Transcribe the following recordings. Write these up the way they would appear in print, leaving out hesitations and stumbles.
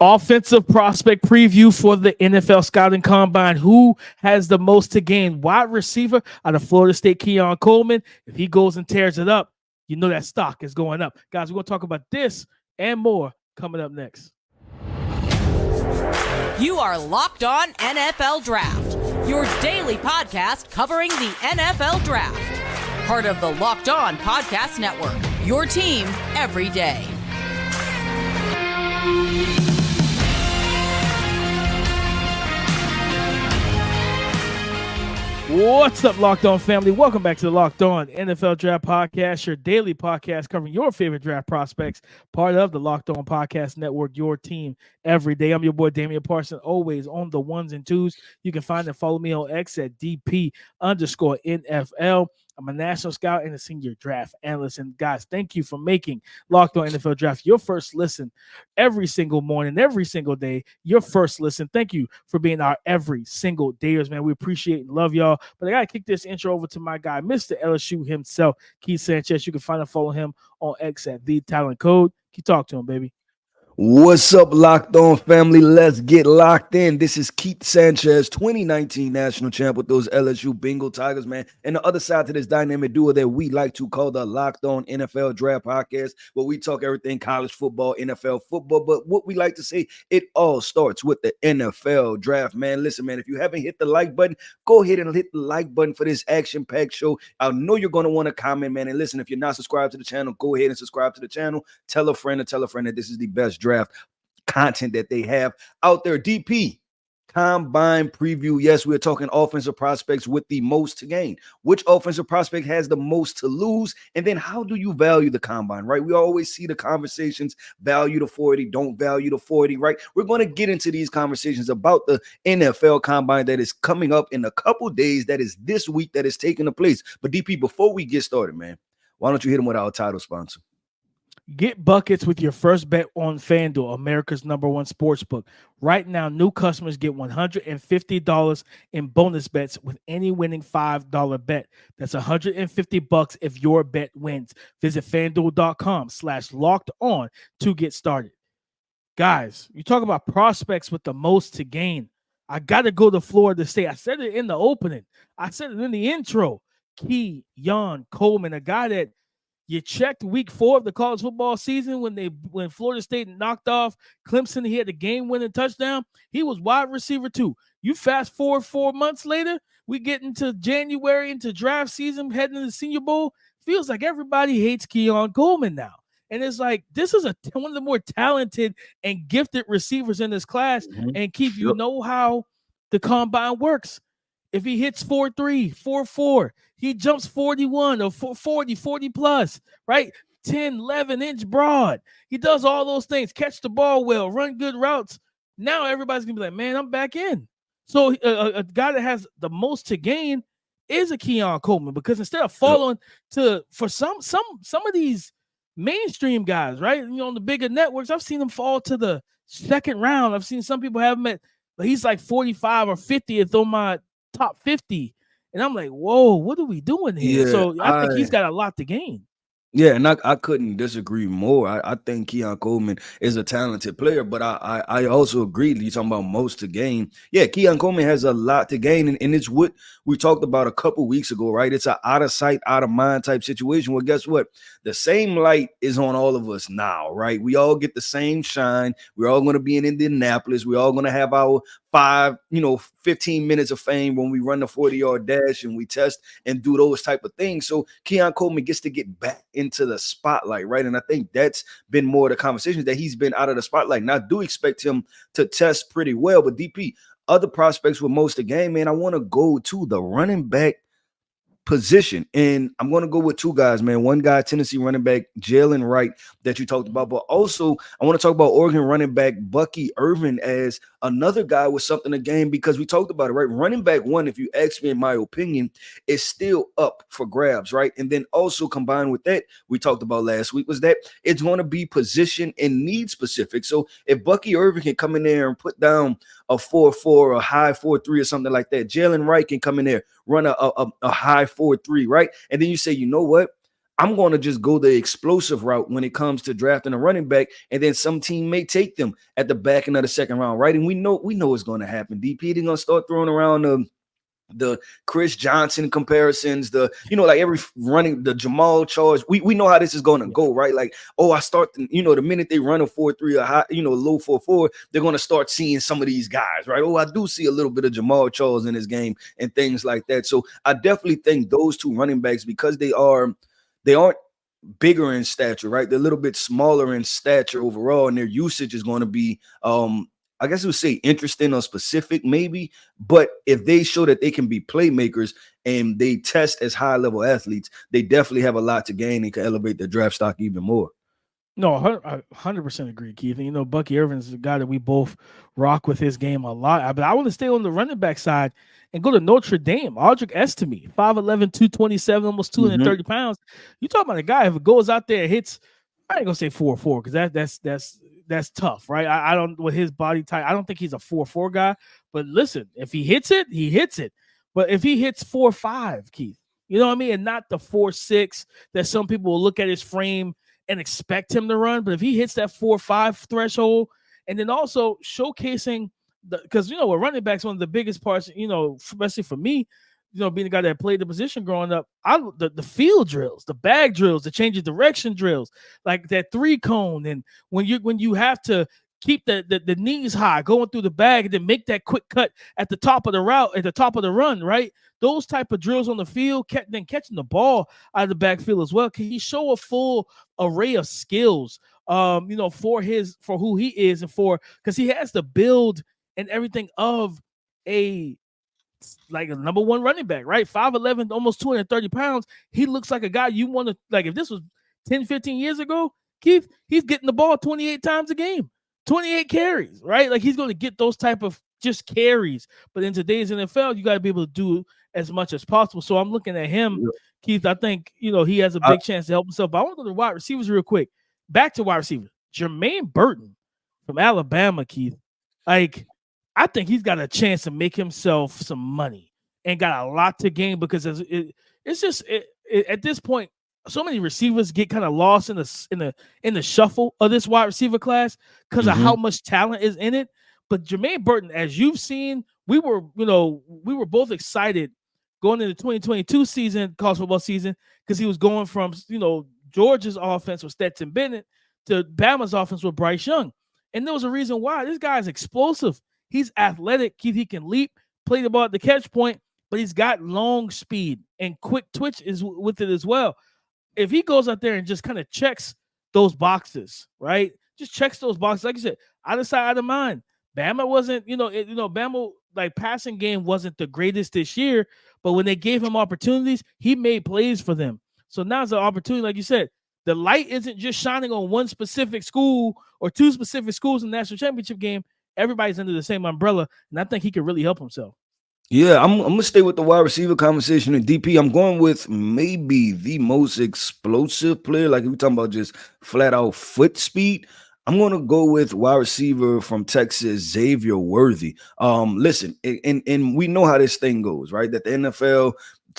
Offensive prospect preview for the NFL Scouting Combine. Who has the most to gain? Wide receiver out of Florida State, Keon Coleman. If he goes and tears it up, you know that stock is going up. Guys, we're going to talk about this and more coming up next. You are Locked On NFL Draft, your daily podcast covering the NFL Draft. Part of the Locked On Podcast Network, your team every day. What's up, Locked On family? Welcome back to the Locked On NFL Draft Podcast, your daily podcast covering your favorite draft prospects, part of the Locked On Podcast Network, your team every day. I'm your boy, Damian Parson, always on the ones and twos. You can find and follow me on X at DP_NFL. I'm a national scout and a senior draft analyst. And guys, thank you for making Locked On NFL Draft your first listen every single morning, every single day, your first listen. Thank you for being our every single dayers, man. We appreciate and love y'all. But I got to kick this intro over to my guy, Mr. LSU himself, Keith Sanchez. You can find and follow him on X at The Talent Code. Keep talk to him, baby. What's up, Locked On family? Let's get locked in. This is Keith Sanchez, 2019 national champ with those LSU Bengal Tigers, man. And the other side to this dynamic duo that we like to call the Locked On NFL Draft Podcast, where we talk everything college football, NFL football. But what we like to say, it all starts with the NFL Draft, man. Listen, man, if you haven't hit the like button, go ahead and hit the like button for this action-packed show. I know you're going to want to comment, man. And listen, if you're not subscribed to the channel, go ahead and subscribe to the channel. Tell a friend that this is the best draft content that they have out there. DP Combine preview. Yes, we're talking offensive prospects with the most to gain. Which offensive prospect has the most to lose? And then how do you value the combine, right? We always see the conversations, value the 40, don't value the 40, right? We're going to get into these conversations about the NFL combine that is coming up in a couple days. That is this week that is taking place. But DP, before we get started, man, why don't you hit them with our title sponsor? Get buckets with your first bet on FanDuel, America's #1 sportsbook. Right now, new customers get $150 in bonus bets with any winning $5 bet. That's $150 if your bet wins. Visit FanDuel.com/locked-on to get started. Guys, you talk about prospects with the most to gain. I got to go to Florida State. I said it in the opening. I said it in the intro. Keon Coleman, a guy that you checked week 4 of the college football season when Florida State knocked off Clemson. He had the game-winning touchdown. He was wide receiver 2. You fast forward 4 months later, we get into January, into draft season, heading into the Senior Bowl. Feels like everybody hates Keon Coleman now. And it's like, this is one of the more talented and gifted receivers in this class. Mm-hmm. And Keith, you know how the combine works. If he hits 4.3, 4.4, he jumps 41 or 40 plus, right? 10, 11-inch broad. He does all those things, catch the ball well, run good routes. Now everybody's going to be like, man, I'm back in. So a guy that has the most to gain is a Keon Coleman, because instead of falling for some of these mainstream guys, right? You know, on the bigger networks, I've seen them fall to the second round. I've seen some people have him at, he's like 45 or 50th on my top 50, and I'm like, whoa, what are we doing here? So I think he's got a lot to gain. Yeah, and I couldn't disagree more. I think Keon Coleman is a talented player, but I also agree that you're talking about most to gain. Yeah, Keon Coleman has a lot to gain, and it's what we talked about a couple weeks ago, right? It's an out of sight, out of mind type situation. Well, guess what? The same light is on all of us now, right? We all get the same shine. We're all going to be in Indianapolis. We're all going to have our 15 minutes of fame when we run the 40-yard dash and we test and do those type of things. So Keon Coleman gets to get back into the spotlight, right? And I think that's been more of the conversation, that he's been out of the spotlight. And I do expect him to test pretty well. But DP, other prospects with most of the game, man, I want to go to the running back position. And I'm going to go with two guys, man. One guy, Tennessee running back Jalen Wright, that you talked about. But also, I want to talk about Oregon running back Bucky Irvin as another guy with something to gain, because we talked about it, right? Running back one, if you ask me, in my opinion, is still up for grabs, right? And then also combined with that, we talked about last week, was that it's going to be position and need specific. So if Bucky Irvin can come in there and put down a 4.4, a high 4.3 or something like that, Jalen Wright can come in there, run a high 4.3, right? And then you say, you know what? I'm going to just go the explosive route when it comes to drafting a running back, and then some team may take them at the back end of the second round, right? And we know it's going to happen. DP, they're going to start throwing around the Chris Johnson comparisons, like every running the Jamal Charles. We know how this is going to go, right? Like, I start, the minute they run a 4.3 or high, low 4.4, they're going to start seeing some of these guys, right? I do see a little bit of Jamal Charles in his game and things like that. So I definitely think those two running backs, because they aren't bigger in stature, right? They're a little bit smaller in stature overall, and their usage is going to be I guess we would say interesting or specific, maybe. But if they show that they can be playmakers and they test as high-level athletes, they definitely have a lot to gain and can elevate their draft stock even more. No, I 100% agree, Keith. And, Bucky Irvin's the guy that we both rock with his game a lot. But I want to stay on the running back side and go to Notre Dame. Audric Estime, 5'11", 227, almost 230 pounds. You talking about a guy, if it goes out there and hits, I ain't going to say 4.4 because that's tough, right? I don't, with his body type, I don't think he's a 4.4 guy. But listen, if he hits it, he hits it. But if he hits 4.5, Keith, you know what I mean? And not the 4.6 that some people will look at his frame and expect him to run. But if he hits that 4.5 threshold, and then also showcasing because with running backs, one of the biggest parts, especially for me, being the guy that played the position growing up, the field drills, the bag drills, the change of direction drills, like that 3-cone, and when you have to keep the knees high going through the bag and then make that quick cut at the top of the route, at the top of the run, right? Those type of drills on the field, then catching the ball out of the backfield as well. Can he show a full array of skills, for who he is and because he has the build and everything of a number one running back, right? 5'11", almost 230 pounds. He looks like a guy you want to, like, if this was 10, 15 years ago, Keith, he's getting the ball 28 times a game, 28 carries, right? Like, he's going to get those type of just carries. But in today's NFL, you got to be able to do as much as possible. So I'm looking at him, Keith. I think, he has a big chance to help himself. But I want to go to wide receivers real quick. Back to wide receivers. Jermaine Burton from Alabama, Keith. Like, I think he's got a chance to make himself some money and got a lot to gain because it's just at this point, so many receivers get kind of lost in the shuffle of this wide receiver class because of how much talent is in it. But Jermaine Burton, as you've seen, we were both excited going into the 2022 season, college football season, because he was going from Georgia's offense with Stetson Bennett to Bama's offense with Bryce Young, and there was a reason why. This guy's explosive. He's athletic. He can leap, play the ball at the catch point, but he's got long speed and quick twitch is with it as well. If he goes out there and just kind of checks those boxes, right? Just checks those boxes. Like you said, out of sight, out of mind. Bama wasn't, Bama, like, passing game wasn't the greatest this year, but when they gave him opportunities, he made plays for them. So now it's an opportunity, like you said. The light isn't just shining on one specific school or two specific schools in the national championship game. Everybody's under the same umbrella, and I think he could really help himself. Yeah, I'm gonna stay with the wide receiver conversation in DP. I'm going with maybe the most explosive player. Like, if we're talking about just flat out foot speed, I'm gonna go with wide receiver from Texas, Xavier Worthy. Listen, and we know how this thing goes, right? That the NFL,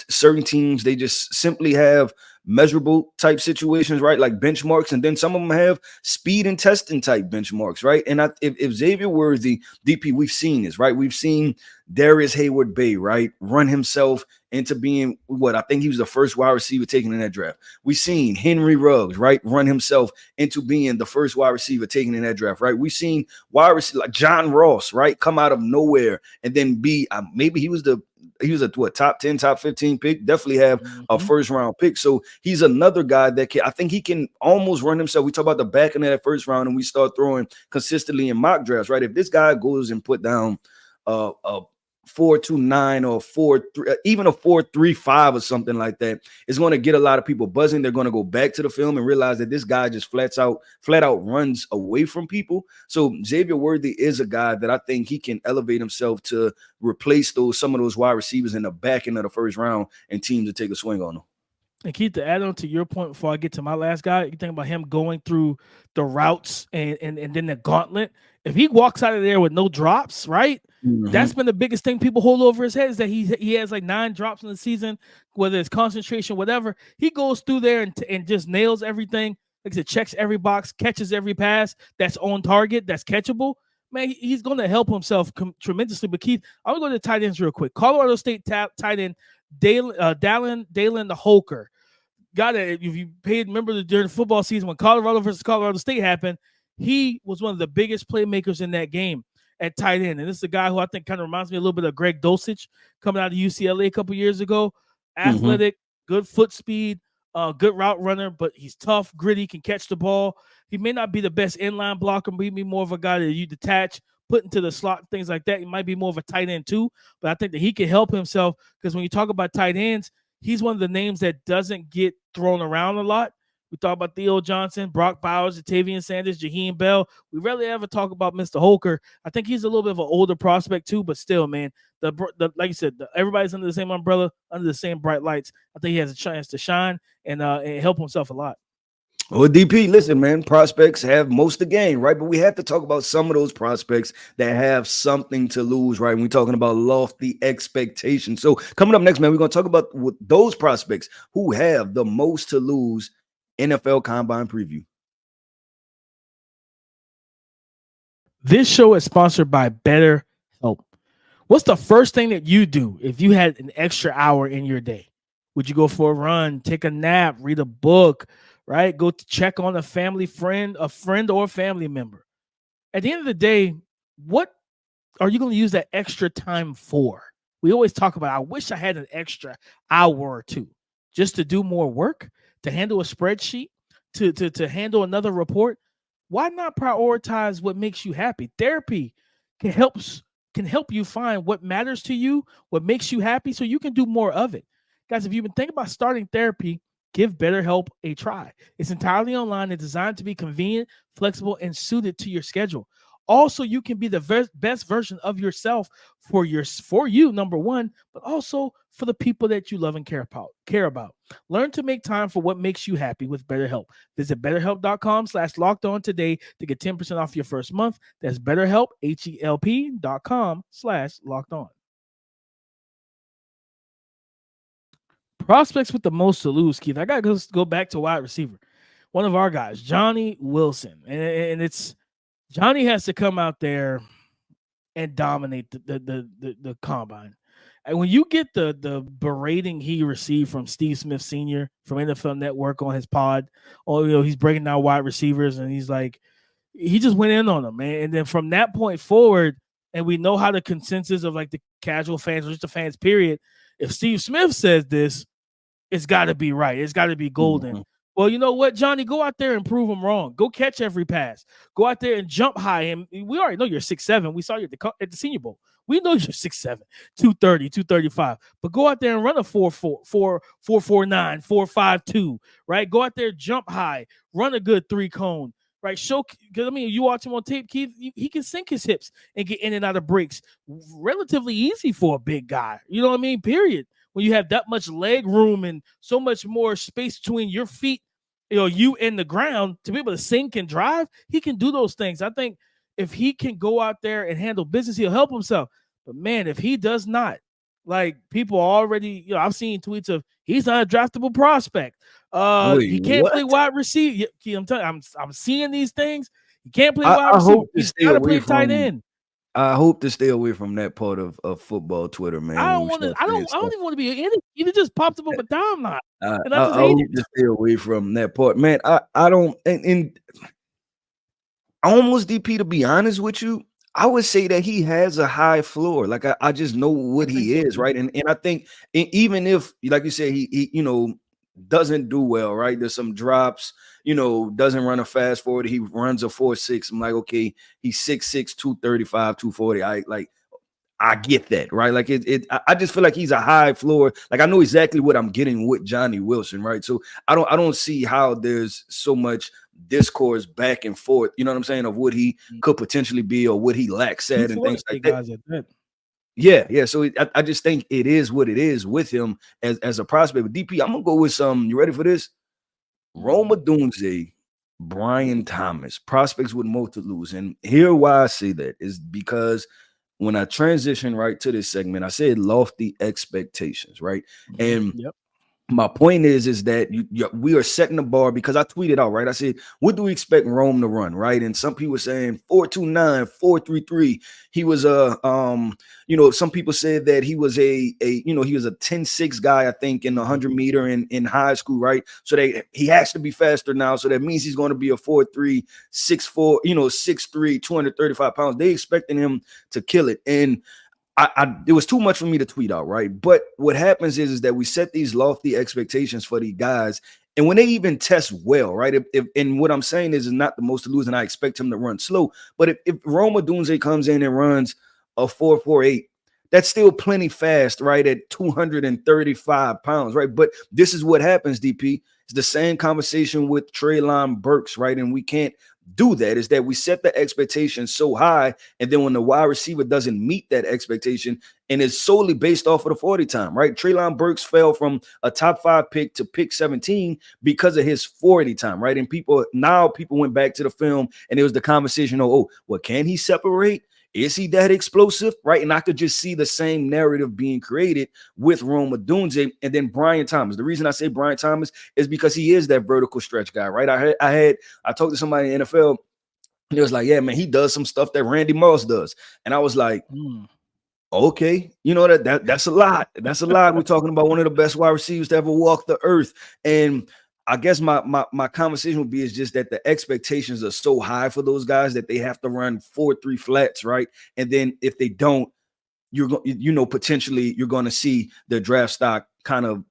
certain teams, they just simply have measurable type situations, right? Like benchmarks, and then some of them have speed and testing type benchmarks, right? And if Xavier Worthy, DP, we've seen this, right? We've seen Darius Hayward-Bay, right, run himself into being I think he was the first wide receiver taken in that draft. We've seen Henry Ruggs, right, run himself into being the first wide receiver taken in that draft, right? We've seen wide receiver like John Ross, right, come out of nowhere and then be maybe he was a top 10, top 15 pick, definitely have a first round pick. So he's another guy that I think he can almost run himself. We talk about the back end of that first round and we start throwing consistently in mock drafts, right? If this guy goes and put down a 4.29 or 4.3, even a 4.35 or something like that, is going to get a lot of people buzzing. They're going to go back to the film and realize that this guy just flat out runs away from people. So Xavier Worthy is a guy that I think he can elevate himself to replace some of those wide receivers in the back end of the first round, and teams to take a swing on them. And Keith, to add on to your point before I get to my last guy, you think about him going through the routes and then the gauntlet. If he walks out of there with no drops, right? That's Mhm. been the biggest thing people hold over his head is that he has like 9 drops in the season, whether it's concentration, whatever. He goes through there and just nails everything. Like I said, checks every box, catches every pass that's on target, that's catchable. Man, he's going to help himself tremendously. But Keith, I'm going to go to tight ends real quick. Colorado State tight end Dalen the Holker. Got it. If you paid, remember during the football season when Colorado versus Colorado State happened, he was one of the biggest playmakers in that game at tight end. And this is a guy who I think kind of reminds me a little bit of Greg Dulcich coming out of UCLA a couple years ago. Mhm. Athletic, good foot speed, good route runner, but he's tough, gritty, can catch the ball. He may not be the best inline blocker, but he'd be more of a guy that you detach, put into the slot, things like that. He might be more of a tight end too, but I think that he can help himself because when you talk about tight ends, he's one of the names that doesn't get thrown around a lot. We talk about Theo Johnson, Brock Bowers, Jatavian Sanders, Jaheim Bell. We rarely ever talk about Mr. Holker. I think he's a little bit of an older prospect too, but still, man, the like you said, everybody's under the same umbrella, under the same bright lights. I think he has a chance to shine and help himself a lot. Well, DP, listen, man, prospects have most to gain, right? But we have to talk about some of those prospects that have something to lose, right? When we're talking about lofty expectations. So coming up next, man, we're going to talk about those prospects who have the most to lose. NFL Combine preview. This show is sponsored by BetterHelp. What's the first thing that you do if you had an extra hour in your day? Would you go for a run, take a nap, read a book, right? Go to check on a friend or family member. At the end of the day, what are you going to use that extra time for? We always talk about, I wish I had an extra hour or two just to do more work, to handle a spreadsheet, to handle another report. Why not prioritize what makes you happy? Therapy can help you find what matters to you, what makes you happy, so you can do more of it. Guys, if you've been thinking about starting therapy, give BetterHelp a try. It's entirely online and designed to be convenient, flexible, and suited to your schedule. Also, you can be the best version of yourself for you, number one, but also for the people that you love and care about. Learn to make time for what makes you happy with BetterHelp. Visit BetterHelp.com/lockedon today to get 10% off your first month. That's BetterHelp, HELP.com/lockedon. Prospects with the most to lose, Keith. I got to go back to wide receiver. One of our guys, Johnny Wilson. And it's Johnny has to come out there and dominate the combine. And when you get the berating he received from Steve Smith Sr. from NFL Network on his pod, he's breaking down wide receivers and he's like, he just went in on them, man. And then from that point forward, and we know how the consensus of like the casual fans or just the fans, period. If Steve Smith says this, it's got to be right. It's got to be golden. Mhm. Well, you know what, Johnny? Go out there and prove them wrong. Go catch every pass. Go out there and jump high. And we already know you're 6'7". We saw you at the Senior Bowl. We know you're 6'7", 230, 235. But go out there and run a 4.4, 4.49, 4.52, right? Go out there, jump high, run a good 3-cone, right? Because, I mean, you watch him on tape, Keith, he can sink his hips and get in and out of breaks relatively easy for a big guy. You know what I mean? Period. When you have that much leg room and so much more space between your feet, you and the ground to be able to sink and drive, he can do those things. I think if he can go out there and handle business, he'll help himself. But man, if he does not, like people already, I've seen tweets of he's not a draftable prospect. Wait, He can't play what? wide receiver. I'm telling you, I'm seeing these things. He can't play I, wide I receiver. hope to He's stay got to away play tight from. end. I hope to stay away from that part of football Twitter, man. I When don't we want to. start I saying don't stuff, even want to be in it. It just popped up on my timeline, and I I just hate hope it. to stay away from that part, man. I don't, and almost DP, to be honest with you, I would say that he has a high floor. Like I just know I what think he so is, too. right? And I think even if, like you said, he doesn't do well, right? There's some drops, doesn't run a fast forward. He runs a 4.6. I'm like, okay, he's 6'6", 235, 240. I get that, right? Like I just feel like he's a high floor. Like I know exactly what I'm getting with Johnny Wilson, right? So I don't see how there's so much discourse back and forth, you know what I'm saying, of what he Mm. could potentially be or what he lacks Two at and Florida things like State that. guys at that. Yeah. So I just think it is what it is with him as a prospect. But DP, I'm gonna go with some. You ready for this? Rome Odunze, Brian Thomas, prospects with more to lose. And here why I say that is because when I transition right to this segment, I said lofty expectations, right? And Yep. my point is that we are setting the bar because I tweeted out, right? I said, what do we expect Rome to run, right? And some people were saying 4.29, 4.33. He was some people said that he was he was a 10.6 guy, I think, in the 100-meter in high school, right? So he has to be faster now. So that means he's going to be a 4.3, 6'4, 6'3, 235 pounds. They expecting him to kill it. And it was too much for me to tweet out, right? But what happens is that we set these lofty expectations for these guys, and when they even test well, right? If and what I'm saying is not the most to lose, and I expect him to run slow. But if Rome Odunze comes in and runs a 4.48, that's still plenty fast, right? At 235 pounds, right? But this is what happens, DP. It's the same conversation with Treylon Burks, right? And we can't do that. Is that we set the expectation so high, and then when the wide receiver doesn't meet that expectation, and it's solely based off of the 40 time, right? Treylon Burks fell from a top 5 pick to pick 17 because of his 40 time, right? And people went back to the film, and it was the conversation, well, can he separate? Is he that explosive? Right. And I could just see the same narrative being created with Rome Odunze and then Brian Thomas. The reason I say Brian Thomas is because he is that vertical stretch guy, right? I talked to somebody in the NFL, and it was like, yeah, man, he does some stuff that Randy Moss does. And I was like, okay, that's a lot. That's a lot. We're talking about one of the best wide receivers to ever walk the earth. And I guess my conversation would be is just that the expectations are so high for those guys that they have to run 4.3 flats, right? And then if they don't, potentially you're going to see the draft stock kind of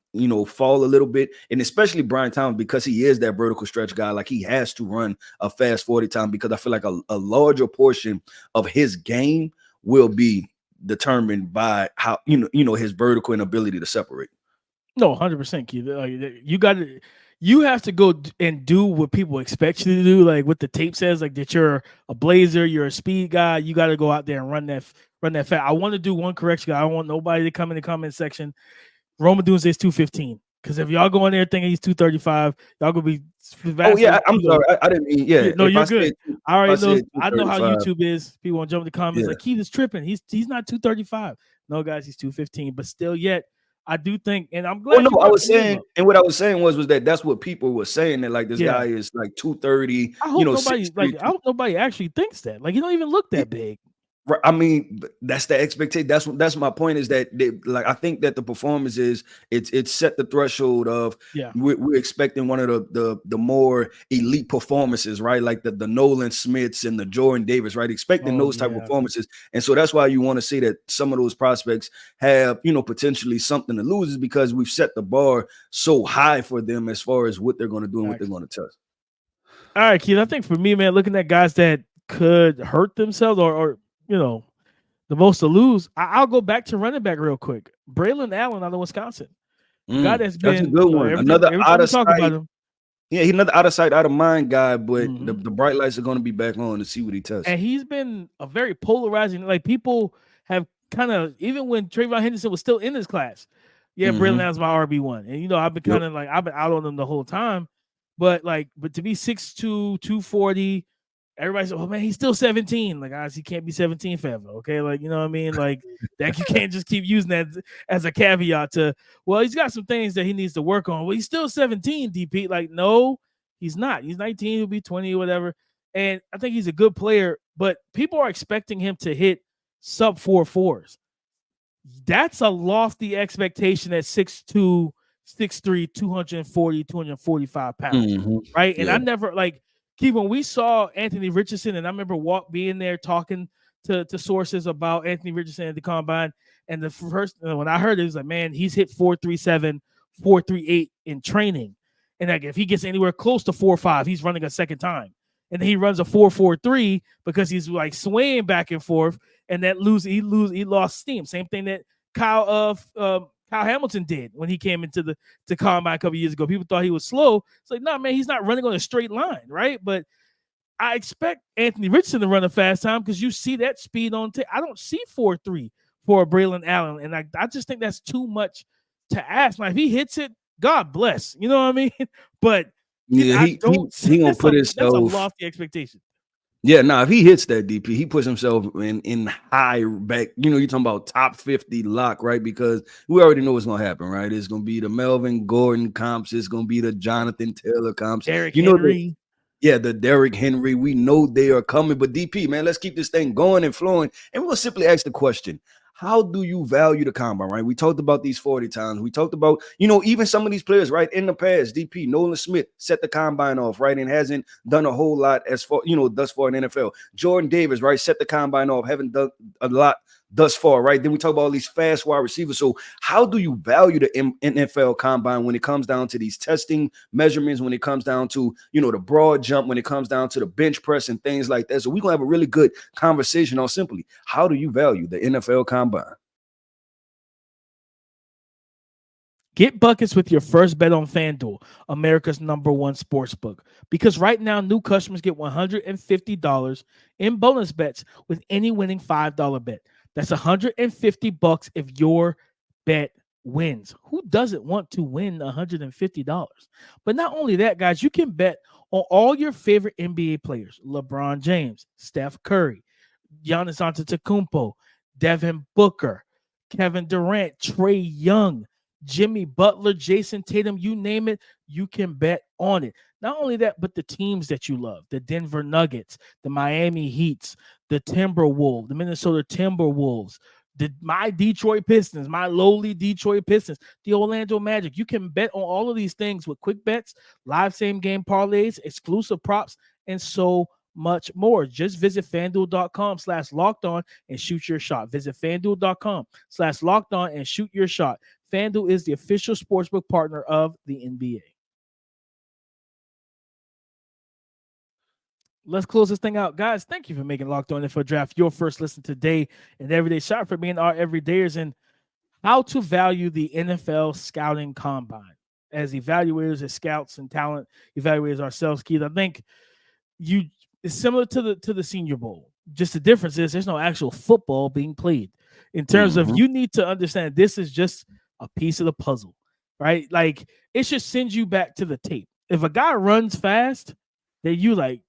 fall a little bit. And especially Brian Thomas, because he is that vertical stretch guy, like he has to run a fast 40 time, because I feel like a larger portion of his game will be determined by how his vertical and ability to separate. No, 100%, Keith. Like, you have to go and do what people expect you to do, like what the tape says, like that you're a blazer, you're a speed guy. You got to go out there and run that fast. I want to do one correction. I don't want nobody to come in the comment section. Rome Odunze is 215. Because if y'all go in there thinking he's 235, y'all gonna be. Oh yeah, I'm sorry. I didn't mean. Yeah, no, you're good. I already know. I know how 235. YouTube is. People want to jump in the comments like Keith is tripping. He's not 235. No, guys, he's 215. But still, yet I do think, and I'm glad. I was saying, and what I was saying was that that's what people were saying, that like this guy is like 230. I hope nobody actually thinks that. Like, he don't even look that big. I mean, that's the expectation. That's my point, is that I think that the performance it's set the threshold of we're expecting one of the more elite performances, right? Like the Nolan Smiths and the Jordan Davis, right? Expecting those type of performances. And so that's why you want to see that some of those prospects have, potentially something to lose, is because we've set the bar so high for them as far as what they're going to do and what they're going to test. All right, Keith, I think for me, man, looking at guys that could hurt themselves or the most to lose, I'll go back to running back real quick. Braylon Allen out of Wisconsin. Guy that's been a good one. Another out of sight. Yeah, he's another out of sight, out of mind guy, but the bright lights are going to be back on to see what he does. And he's been a very polarizing, like people have kind of, even when Trayvon Henderson was still in his class, Braylon Allen's my RB1. And, I've been kind of I've been out on him the whole time. But to be 6'2", 240, everybody said, "Oh man, he's still 17." Like, guys, he can't be 17 forever. Okay, like, you know what I mean? Like, that you can't just keep using that as a caveat to, well, he's got some things that he needs to work on. Well, he's still 17, DP. Like, no, he's not. He's 19. He'll be 20 or whatever. And I think he's a good player, but people are expecting him to hit sub 4.4s. That's a lofty expectation at 6'2", 6'3", 240, 245 pounds, right? And I never, like, Keith, when we saw Anthony Richardson, and I remember being there talking to sources about Anthony Richardson at the combine, and the first when I heard it, was like, man, he's hit 4.37, 4.38 in training, and like if he gets anywhere close to 4.5, he's running a second time, and then he runs a 4.43 because he's like swaying back and forth, and that he lost steam. Same thing that Kyle Hamilton did when he came into the combine a couple years ago. People thought he was slow. It's like, no, man, he's not running on a straight line, right? But I expect Anthony Richardson to run a fast time because you see that speed on tape. I don't see 4.3, for Braylon Allen. And I just think that's too much to ask. Now, if he hits it, God bless. You know what I mean? But Yeah, I he don't. he gonna put That's a himself. lofty expectation. Yeah, nah, if he hits that DP, he puts himself in high back. You're talking about top 50 lock, right? Because we already know what's gonna happen, right? It's gonna be the Melvin Gordon comps, it's gonna be the Jonathan Taylor comps. Derrick You know that. Henry. Yeah, the Derrick Henry. We know they are coming. But DP, man, let's keep this thing going and flowing. And we'll simply ask the question: how do you value the combine, right? We talked about these 40 times. We talked about, even some of these players, right? In the past, DP, Nolan Smith set the combine off, right? And hasn't done a whole lot as far, thus far in NFL. Jordan Davis, right? Set the combine off, haven't done a lot thus far, right? Then we talk about all these fast wide receivers. So how do you value the NFL combine when it comes down to these testing measurements, when it comes down to, the broad jump, when it comes down to the bench press and things like that? So we're going to have a really good conversation on simply how do you value the NFL combine? Get buckets with your first bet on FanDuel, America's #1 sportsbook. Because right now, new customers get $150 in bonus bets with any winning $5 bet. That's $150 if your bet wins. Who doesn't want to win $150? But not only that, guys, you can bet on all your favorite NBA players: LeBron James, Steph Curry, Giannis Antetokounmpo, Devin Booker, Kevin Durant, Trae Young, Jimmy Butler, Jason Tatum, you name it, you can bet on it. Not only that, but the teams that you love: the Denver Nuggets, the Miami Heats, the Timberwolves, the Minnesota Timberwolves, my Detroit Pistons, my lowly Detroit Pistons, the Orlando Magic. You can bet on all of these things with quick bets, live same game parlays, exclusive props, and so much more. Just visit FanDuel.com/lockedon and shoot your shot. Visit FanDuel.com/lockedon and shoot your shot. FanDuel is the official sportsbook partner of the NBA. Let's close this thing out. Guys, thank you for making Locked On NFL Draft your first listen today and everyday shot, for being our everydayers, and how to value the NFL scouting combine. As evaluators, as scouts and talent evaluators ourselves, Keith, I think it's similar to the Senior Bowl. Just the difference is there's no actual football being played. In terms of, you need to understand this is just a piece of the puzzle, right? Like, it should send you back to the tape. If a guy runs fast, then you like,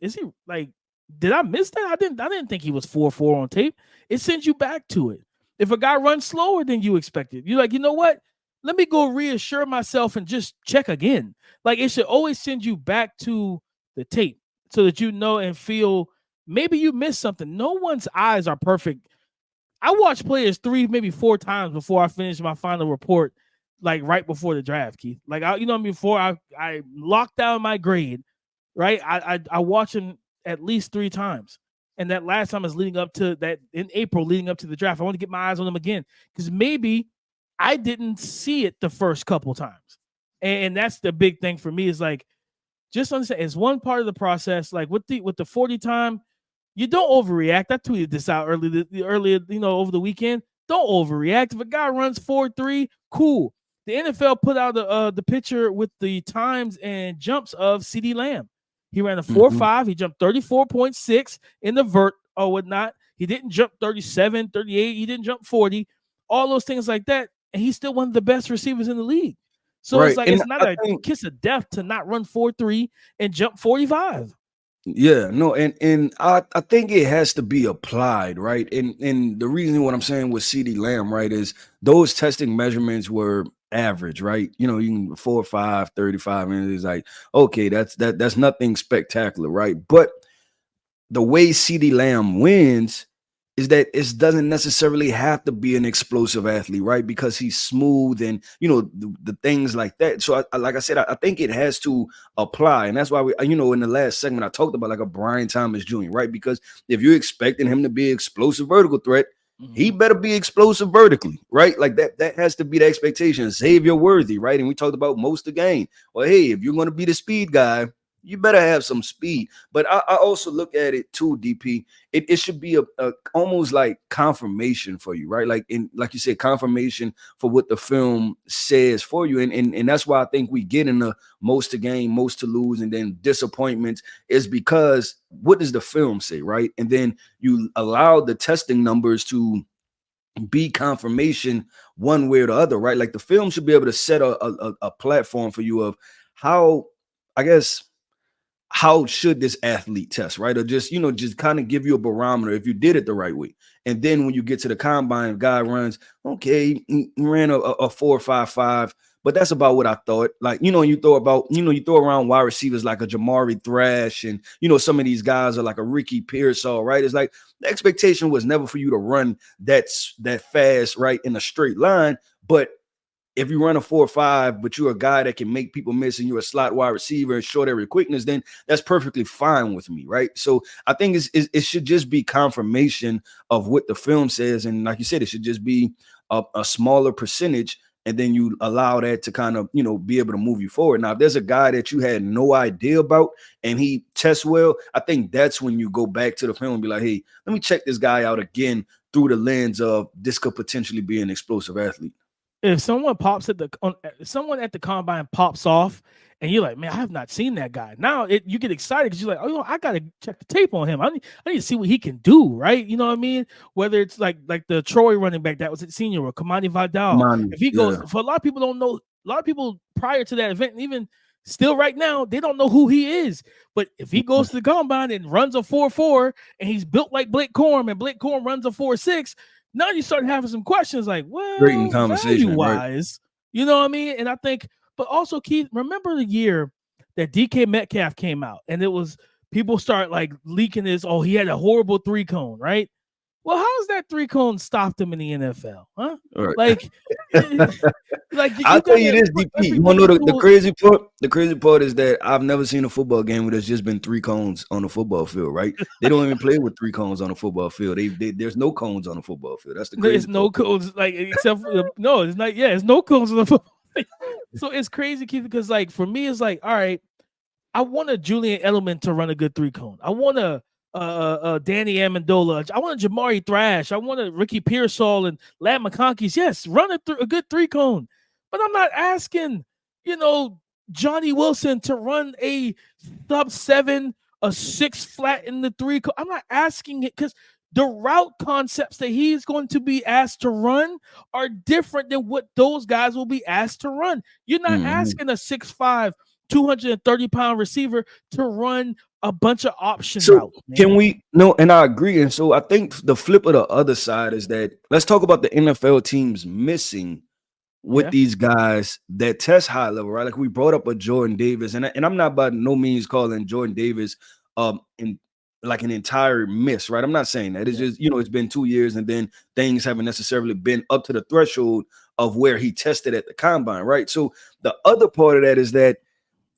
is he like, did I miss that? I didn't think he was 4.4 on tape. It sends you back to it. If a guy runs slower than you expected, you're like, you know what? Let me go reassure myself and just check again. Like, it should always send you back to the tape so that you know and feel maybe you missed something. No one's eyes are perfect. I watch players 3, maybe 4 times before I finish my final report, like right before the draft, Keith. Like, before I lock down my grade, right? I watch him at least 3 times. And that last time is leading up to that, in April, leading up to the draft. I want to get my eyes on him again because maybe I didn't see it the first couple times. And that's the big thing for me, is like, just understand it's one part of the process. Like with the 40 time, you don't overreact. I tweeted this out earlier, over the weekend. Don't overreact. If a guy runs 4.3, cool. The NFL put out the picture with the times and jumps of CeeDee Lamb. He ran a 4.5. He jumped 34.6 in the vert or whatnot. He didn't jump 37, 38. He didn't jump 40. All those things like that. And he's still one of the best receivers in the league. So It's like, it's not a kiss of death to not run 4.3 and jump 45. Yeah, no, and I think it has to be applied, right? And the reason what I'm saying with CeeDee Lamb, right, is those testing measurements were average, right? You can 4.5, 35, and it's like, okay, that's nothing spectacular, right? But the way CeeDee Lamb wins is that it doesn't necessarily have to be an explosive athlete, right? Because he's smooth and, the things like that. So like I said, I think it has to apply. And that's why in the last segment, I talked about like a Brian Thomas Jr., right? Because if you're expecting him to be an explosive vertical threat, he better be explosive vertically, right? Like that has to be the expectation. Xavier Worthy, right? And we talked about most of the game. Well, hey, if you're going to be the speed guy, you better have some speed. But I also look at it too, DP. It should be a almost like confirmation for you, right? Like you said, confirmation for what the film says for you. And that's why I think we get in the most to gain, most to lose, and then disappointments, is because what does the film say, right? And then you allow the testing numbers to be confirmation one way or the other, right? Like the film should be able to set a platform for you of how, I guess, how should this athlete test, right? Or just, just kind of give you a barometer if you did it the right way. And then when you get to the combine, guy runs, okay, he ran a 4.55, but that's about what I thought. Like, you throw around wide receivers like a Jamari Thrash, and, some of these guys are like a Ricky Pearsall, right? It's like the expectation was never for you to run that fast, right, in a straight line. But if you run a 4.5, but you're a guy that can make people miss and you're a slot wide receiver and short area quickness, then that's perfectly fine with me, right? So I think it should just be confirmation of what the film says. And like you said, it should just be a smaller percentage, and then you allow that to kind of, be able to move you forward. Now, if there's a guy that you had no idea about and he tests well, I think that's when you go back to the film and be like, hey, let me check this guy out again through the lens of this could potentially be an explosive athlete. If someone someone at the combine pops off and you're like, man, I have not seen that guy. Now you get excited because you're like, oh, I got to check the tape on him. I need to see what he can do, right? You know what I mean? Whether it's like the Troy running back that was at senior or Kamani Vidal. If he goes, for a lot of people don't know, a lot of people prior to that event, and even still right now, they don't know who he is. But if he goes to the combine and runs a 4.4 and he's built like Blake Corum and Blake Corum runs a 4.6, now you start having some questions like, well, value-wise, you know what I mean? And I think, but also, Keith, remember the year that DK Metcalf came out and it was people start like leaking this, oh, he had a horrible 3-cone, right? Well, how has that 3-cone stopped him in the NFL? Huh? Right. Like I'll tell you this, DP. You want to know the crazy part? The crazy part is that I've never seen a football game where there's just been 3 cones on the football field, right? They don't even play with 3 cones on the football field. There's no cones on the football field. That's the crazy There's no cones, like, except for, no, it's not. Yeah, there's no cones on the football field. So it's crazy, Keith, because like for me, it's like, all right, I want a Julian Edelman to run a good 3-cone. I want a Danny Amendola. I want a Jamari Thrash. I want a Ricky Pearsall and Lad McConkey's. Yes, run a good 3-cone. But I'm not asking, Johnny Wilson to run a sub-7, a 6 flat in the 3-cone. I'm not asking it because the route concepts that he's going to be asked to run are different than what those guys will be asked to run. You're not asking a 6'5", 230-pound receiver to run a bunch of option routes. Can we and I agree. And so I think the flip of the other side is that let's talk about the NFL teams missing with these guys that test high level, right? Like we brought up a Jordan Davis, and I'm not by no means calling Jordan Davis in like an entire miss, right? I'm not saying that. It's just, it's been 2 years and then things haven't necessarily been up to the threshold of where he tested at the combine, right? So the other part of that is that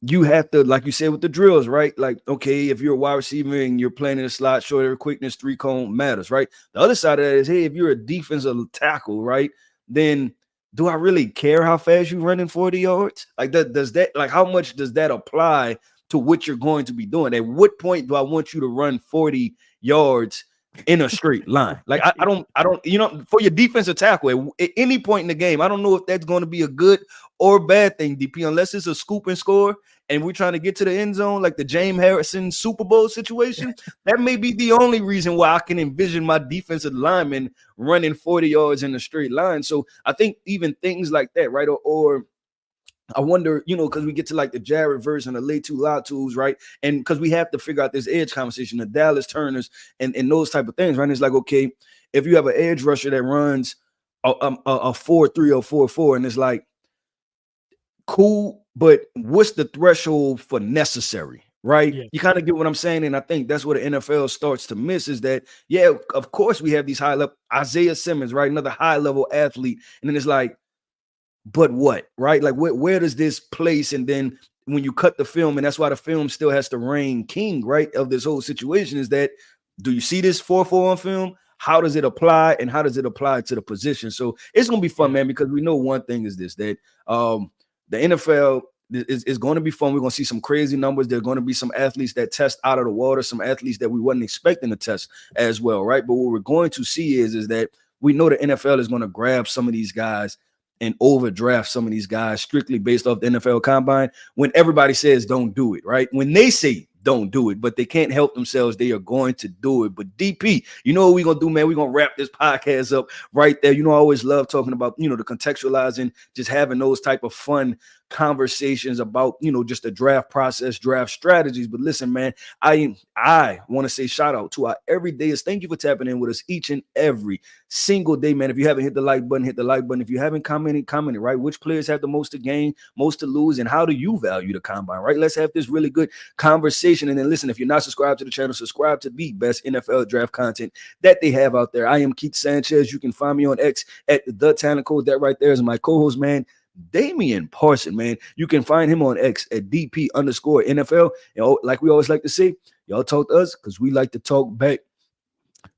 you have to, like you said with the drills, right? Like, okay, if you're a wide receiver and you're playing in a slot, short area quickness, 3-cone matters, right? The other side of that is, hey, if you're a defensive tackle, right, then do I really care how fast you running 40 yards? Like, does that, like, how much does that apply to what you're going to be doing? At what point do I want you to run 40 yards in a straight line? Like, I don't, for your defensive tackle at any point in the game, I don't know if that's going to be a good or bad thing, DP, unless it's a scoop and score and we're trying to get to the end zone, like the James Harrison Super Bowl situation. That may be the only reason why I can envision my defensive lineman running 40 yards in a straight line. So I think even things like that, right? Or I wonder, because we get to like the Jared Verse and the Latu Latus, right? And because we have to figure out this edge conversation, the Dallas Turners and those type of things, right? And it's like, okay, if you have an edge rusher that runs a 4.3 or 4.4, and it's like, cool, but what's the threshold for necessary, right? Yeah. You kind of get what I'm saying. And I think that's where the NFL starts to miss is that, yeah, of course we have these high level Isaiah Simmons, right? Another high level athlete. And then it's like, but what, right? Like where does this place? And then when you cut the film, and that's why the film still has to reign king, right, of this whole situation is that, do you see this 4.4 on film? How does it apply? And how does it apply to the position? So it's going to be fun, man, because we know one thing is this, that the NFL is going to be fun. We're going to see some crazy numbers. There are going to be some athletes that test out of the water, some athletes that we wasn't expecting to test as well, right? But what we're going to see is that we know the NFL is going to grab some of these guys and overdraft some of these guys strictly based off the NFL combine when everybody says don't do it, right? When they say don't do it, but they can't help themselves. They are going to do it. But DP, you know what we're going to do, man? We're going to wrap this podcast up right there. You know, I always love talking about, you know, the contextualizing, just having those type of fun conversations about, you know, just the draft process, draft strategies. But listen, man, I want to say shout out to our everydayers. Thank you for tapping in with us each and every single day, man. If you haven't hit the like button, hit the like button. If you haven't commented, right? Which players have the most to gain, most to lose, and how do you value the combine, right? Let's have this really good conversation. And then listen, if you're not subscribed to the channel, subscribe to the best NFL draft content that they have out there. I am Keith Sanchez. You can find me on X at The Talent Code. That right there is my co-host, man, Damian Parson, man. You can find him on X at DP_NFL. You know, like we always like to say, y'all talk to us because we like to talk back.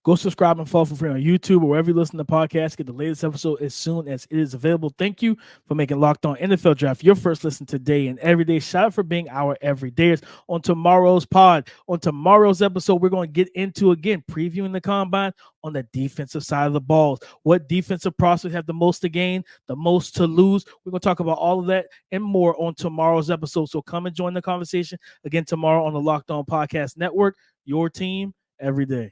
Go subscribe and follow for free on YouTube or wherever you listen to podcasts. Get the latest episode as soon as it is available. Thank you for making Locked On NFL Draft your first listen today and every day. Shout out for being our everydayers. On tomorrow's pod, on tomorrow's episode, we're going to get into, again, previewing the combine on the defensive side of the balls. What defensive prospects have the most to gain, the most to lose? We're going to talk about all of that and more on tomorrow's episode. So come and join the conversation again tomorrow on the Locked On Podcast Network. Your team every day.